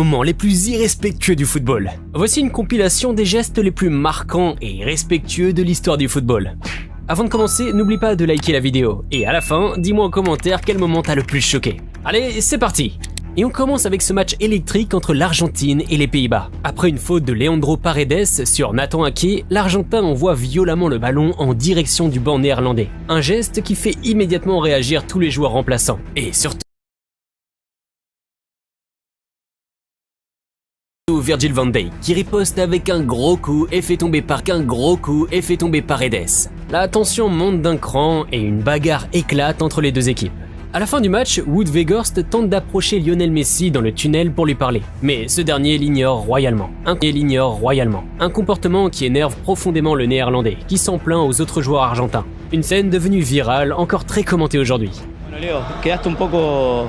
Moments les plus irrespectueux du football. Voici une compilation des gestes les plus marquants et irrespectueux de l'histoire du football. Avant de commencer, n'oublie pas de liker la vidéo. Et à la fin, dis-moi en commentaire quel moment t'a le plus choqué. Allez, c'est parti! Et on commence avec ce match électrique entre l'Argentine et les Pays-Bas. Après une faute de Leandro Paredes sur Nathan Ake, l'Argentin envoie violemment le ballon en direction du banc néerlandais. Un geste qui fait immédiatement réagir tous les joueurs remplaçants. Et surtout Virgil van Dijk qui riposte avec un gros coup et fait tomber Paredes. La tension monte d'un cran et une bagarre éclate entre les deux équipes. À la fin du match, Wout Weghorst tente d'approcher Lionel Messi dans le tunnel pour lui parler, mais ce dernier l'ignore royalement. Un comportement qui énerve profondément le néerlandais, qui s'en plaint aux autres joueurs argentins. Une scène devenue virale, encore très commentée aujourd'hui. Bueno, Leo, quedaste un poco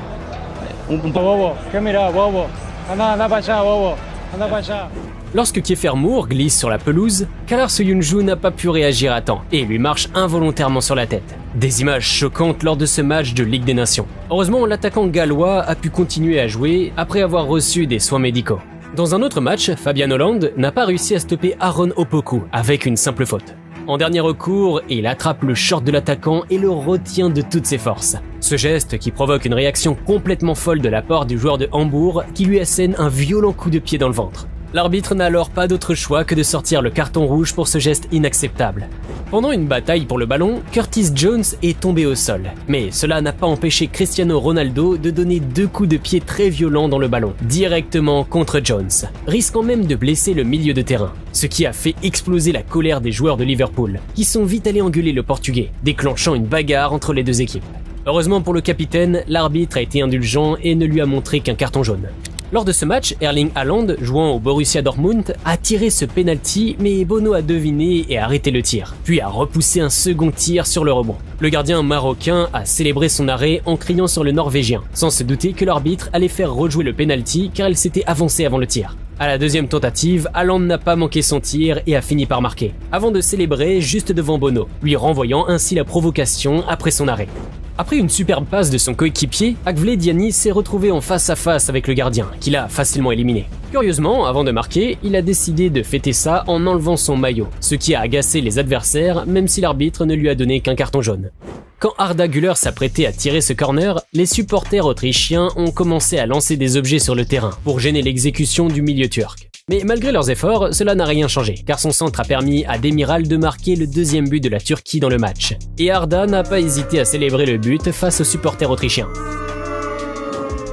bobo, ¿qué mira, bobo? Anda para allá, bobo. Anda para allá. Lorsque Kiefer Moore glisse sur la pelouse, Khallar Soyuncu n'a pas pu réagir à temps et lui marche involontairement sur la tête. Des images choquantes lors de ce match de Ligue des Nations. Heureusement, l'attaquant gallois a pu continuer à jouer après avoir reçu des soins médicaux. Dans un autre match, Fabian Holland n'a pas réussi à stopper Aaron Opoku avec une simple faute. En dernier recours, il attrape le short de l'attaquant et le retient de toutes ses forces. Ce geste qui provoque une réaction complètement folle de la part du joueur de Hambourg qui lui assène un violent coup de pied dans le ventre. L'arbitre n'a alors pas d'autre choix que de sortir le carton rouge pour ce geste inacceptable. Pendant une bataille pour le ballon, Curtis Jones est tombé au sol. Mais cela n'a pas empêché Cristiano Ronaldo de donner 2 coups de pied très violents dans le ballon, directement contre Jones, risquant même de blesser le milieu de terrain. Ce qui a fait exploser la colère des joueurs de Liverpool, qui sont vite allés engueuler le Portugais, déclenchant une bagarre entre les deux équipes. Heureusement pour le capitaine, l'arbitre a été indulgent et ne lui a montré qu'un carton jaune. Lors de ce match, Erling Haaland, jouant au Borussia Dortmund, a tiré ce penalty mais Bono a deviné et a arrêté le tir, puis a repoussé un second tir sur le rebond. Le gardien marocain a célébré son arrêt en criant sur le norvégien, sans se douter que l'arbitre allait faire rejouer le penalty car il s'était avancé avant le tir. À la deuxième tentative, Haaland n'a pas manqué son tir et a fini par marquer, avant de célébrer juste devant Bono, lui renvoyant ainsi la provocation après son arrêt. Après une superbe passe de son coéquipier, Akvile Diani s'est retrouvé en face à face avec le gardien, qu'il a facilement éliminé. Curieusement, avant de marquer, il a décidé de fêter ça en enlevant son maillot, ce qui a agacé les adversaires même si l'arbitre ne lui a donné qu'un carton jaune. Quand Arda Güler s'apprêtait à tirer ce corner, les supporters autrichiens ont commencé à lancer des objets sur le terrain pour gêner l'exécution du milieu turc. Mais malgré leurs efforts, cela n'a rien changé, car son centre a permis à Demiral de marquer le deuxième but de la Turquie dans le match. Et Arda n'a pas hésité à célébrer le but face aux supporters autrichiens.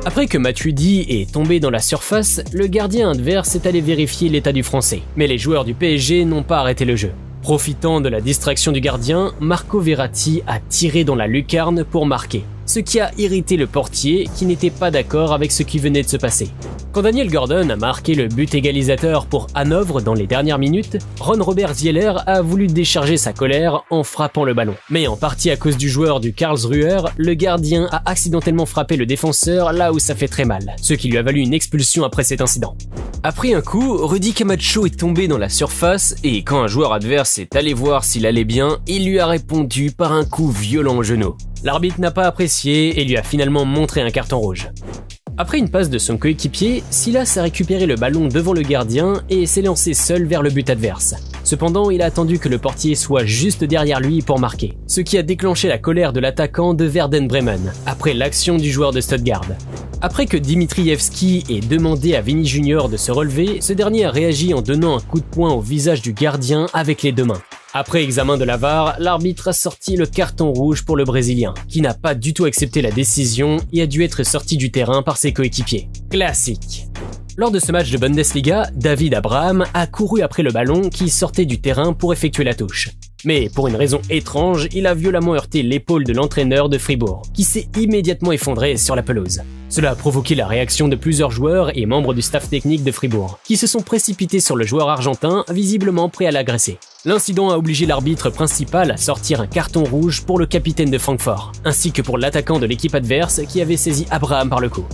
Après que Matuidi est tombé dans la surface, le gardien adverse est allé vérifier l'état du français. Mais les joueurs du PSG n'ont pas arrêté le jeu. Profitant de la distraction du gardien, Marco Verratti a tiré dans la lucarne pour marquer, ce qui a irrité le portier qui n'était pas d'accord avec ce qui venait de se passer. Quand Daniel Gordon a marqué le but égalisateur pour Hanovre dans les dernières minutes, Ron Robert Zieler a voulu décharger sa colère en frappant le ballon. Mais en partie à cause du joueur du Karlsruher, le gardien a accidentellement frappé le défenseur là où ça fait très mal, ce qui lui a valu une expulsion après cet incident. Après un coup, Rudy Camacho est tombé dans la surface et quand un joueur adverse est allé voir s'il allait bien, il lui a répondu par un coup violent au genou. L'arbitre n'a pas apprécié et lui a finalement montré un carton rouge. Après une passe de son coéquipier, Silas a récupéré le ballon devant le gardien et s'est lancé seul vers le but adverse. Cependant, il a attendu que le portier soit juste derrière lui pour marquer, ce qui a déclenché la colère de l'attaquant de Werder Bremen, après l'action du joueur de Stuttgart. Après que Dimitrievski ait demandé à Vini Junior de se relever, ce dernier a réagi en donnant un coup de poing au visage du gardien avec les deux mains. Après examen de la VAR, l'arbitre a sorti le carton rouge pour le Brésilien, qui n'a pas du tout accepté la décision et a dû être sorti du terrain par ses coéquipiers. Classique. Lors de ce match de Bundesliga, David Abraham a couru après le ballon qui sortait du terrain pour effectuer la touche. Mais pour une raison étrange, il a violemment heurté l'épaule de l'entraîneur de Fribourg, qui s'est immédiatement effondré sur la pelouse. Cela a provoqué la réaction de plusieurs joueurs et membres du staff technique de Fribourg, qui se sont précipités sur le joueur argentin, visiblement prêt à l'agresser. L'incident a obligé l'arbitre principal à sortir un carton rouge pour le capitaine de Francfort, ainsi que pour l'attaquant de l'équipe adverse qui avait saisi Abraham par le cou.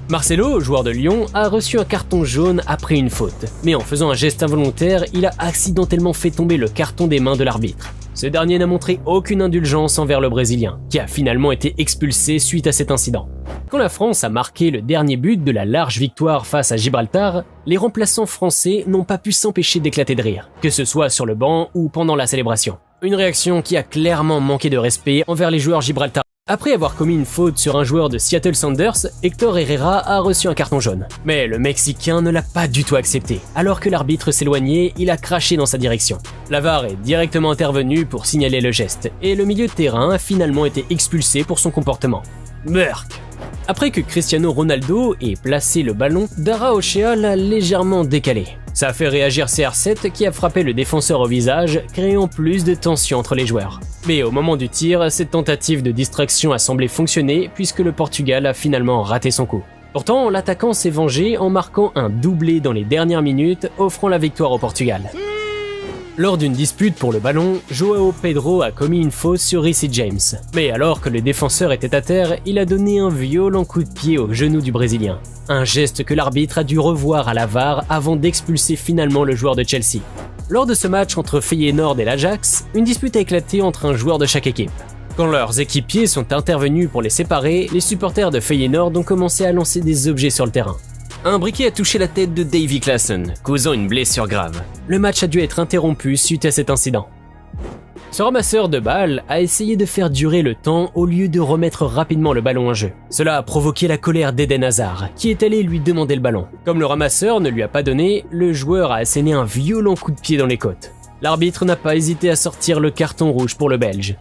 Marcelo, joueur de Lyon, a reçu un carton jaune après une faute, mais en faisant un geste involontaire, il a accidentellement fait tomber le carton des mains de l'arbitre. Ce dernier n'a montré aucune indulgence envers le Brésilien, qui a finalement été expulsé suite à cet incident. Quand la France a marqué le dernier but de la large victoire face à Gibraltar, les remplaçants français n'ont pas pu s'empêcher d'éclater de rire, que ce soit sur le banc ou pendant la célébration. Une réaction qui a clairement manqué de respect envers les joueurs gibraltariens. Après avoir commis une faute sur un joueur de Seattle Sounders, Héctor Herrera a reçu un carton jaune. Mais le Mexicain ne l'a pas du tout accepté. Alors que l'arbitre s'éloignait, il a craché dans sa direction. La VAR est directement intervenue pour signaler le geste, et le milieu de terrain a finalement été expulsé pour son comportement. Merck. Après que Cristiano Ronaldo ait placé le ballon, Dara Ochea l'a légèrement décalé. Ça a fait réagir CR7 qui a frappé le défenseur au visage, créant plus de tension entre les joueurs. Mais au moment du tir, cette tentative de distraction a semblé fonctionner puisque le Portugal a finalement raté son coup. Pourtant, l'attaquant s'est vengé en marquant un doublé dans les dernières minutes, offrant la victoire au Portugal. Lors d'une dispute pour le ballon, João Pedro a commis une faute sur Reece James. Mais alors que le défenseur était à terre, il a donné un violent coup de pied au genou du Brésilien. Un geste que l'arbitre a dû revoir à la VAR avant d'expulser finalement le joueur de Chelsea. Lors de ce match entre Feyenoord et l'Ajax, une dispute a éclaté entre un joueur de chaque équipe. Quand leurs équipiers sont intervenus pour les séparer, les supporters de Feyenoord ont commencé à lancer des objets sur le terrain. Un briquet a touché la tête de Davy Klaassen, causant une blessure grave. Le match a dû être interrompu suite à cet incident. Ce ramasseur de balles a essayé de faire durer le temps au lieu de remettre rapidement le ballon en jeu. Cela a provoqué la colère d'Eden Hazard, qui est allé lui demander le ballon. Comme le ramasseur ne lui a pas donné, le joueur a asséné un violent coup de pied dans les côtes. L'arbitre n'a pas hésité à sortir le carton rouge pour le Belge.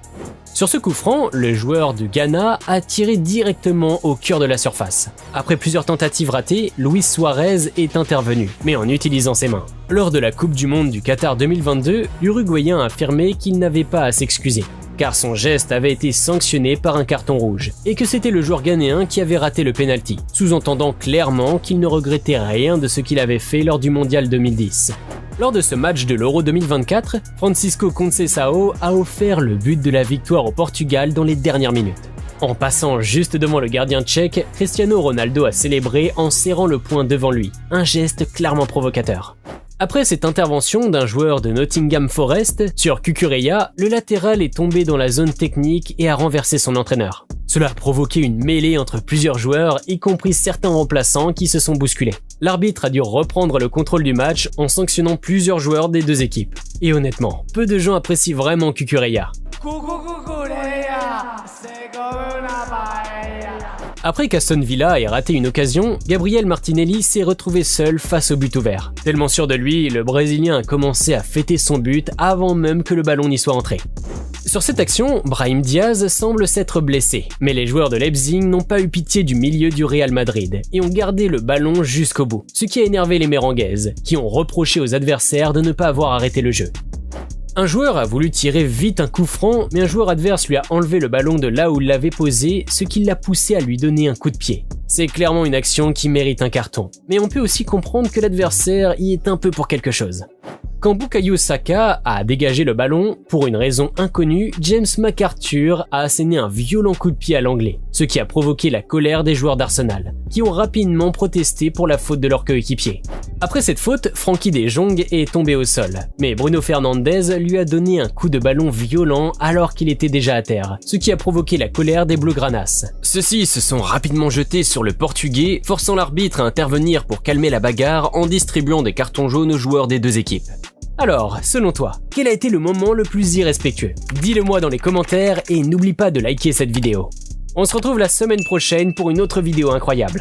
Sur ce coup franc, le joueur du Ghana a tiré directement au cœur de la surface. Après plusieurs tentatives ratées, Luis Suarez est intervenu, mais en utilisant ses mains. Lors de la Coupe du Monde du Qatar 2022, l'Uruguayen a affirmé qu'il n'avait pas à s'excuser, car son geste avait été sanctionné par un carton rouge, et que c'était le joueur ghanéen qui avait raté le penalty, sous-entendant clairement qu'il ne regrettait rien de ce qu'il avait fait lors du Mondial 2010. Lors de ce match de l'Euro 2024, Francisco Conceição a offert le but de la victoire au Portugal dans les dernières minutes. En passant juste devant le gardien tchèque, Cristiano Ronaldo a célébré en serrant le poing devant lui, un geste clairement provocateur. Après cette intervention d'un joueur de Nottingham Forest sur Cucurella, le latéral est tombé dans la zone technique et a renversé son entraîneur. Cela a provoqué une mêlée entre plusieurs joueurs, y compris certains remplaçants qui se sont bousculés. L'arbitre a dû reprendre le contrôle du match en sanctionnant plusieurs joueurs des deux équipes. Et honnêtement, peu de gens apprécient vraiment Cucurella. Après qu'Aston Villa ait raté une occasion, Gabriel Martinelli s'est retrouvé seul face au but ouvert. Tellement sûr de lui, le Brésilien a commencé à fêter son but avant même que le ballon n'y soit entré. Sur cette action, Brahim Diaz semble s'être blessé, mais les joueurs de Leipzig n'ont pas eu pitié du milieu du Real Madrid et ont gardé le ballon jusqu'au bout, ce qui a énervé les Merengues, qui ont reproché aux adversaires de ne pas avoir arrêté le jeu. Un joueur a voulu tirer vite un coup franc, mais un joueur adverse lui a enlevé le ballon de là où il l'avait posé, ce qui l'a poussé à lui donner un coup de pied. C'est clairement une action qui mérite un carton, mais on peut aussi comprendre que l'adversaire y est un peu pour quelque chose. Quand Bukayo Saka a dégagé le ballon, pour une raison inconnue, James McArthur a asséné un violent coup de pied à l'anglais, ce qui a provoqué la colère des joueurs d'Arsenal, qui ont rapidement protesté pour la faute de leur coéquipier. Après cette faute, Frankie de Jong est tombé au sol, mais Bruno Fernandes lui a donné un coup de ballon violent alors qu'il était déjà à terre, ce qui a provoqué la colère des Blaugranas. Ceux-ci se sont rapidement jetés sur le Portugais, forçant l'arbitre à intervenir pour calmer la bagarre en distribuant des cartons jaunes aux joueurs des deux équipes. Alors, selon toi, quel a été le moment le plus irrespectueux? Dis-le moi dans les commentaires et n'oublie pas de liker cette vidéo. On se retrouve la semaine prochaine pour une autre vidéo incroyable.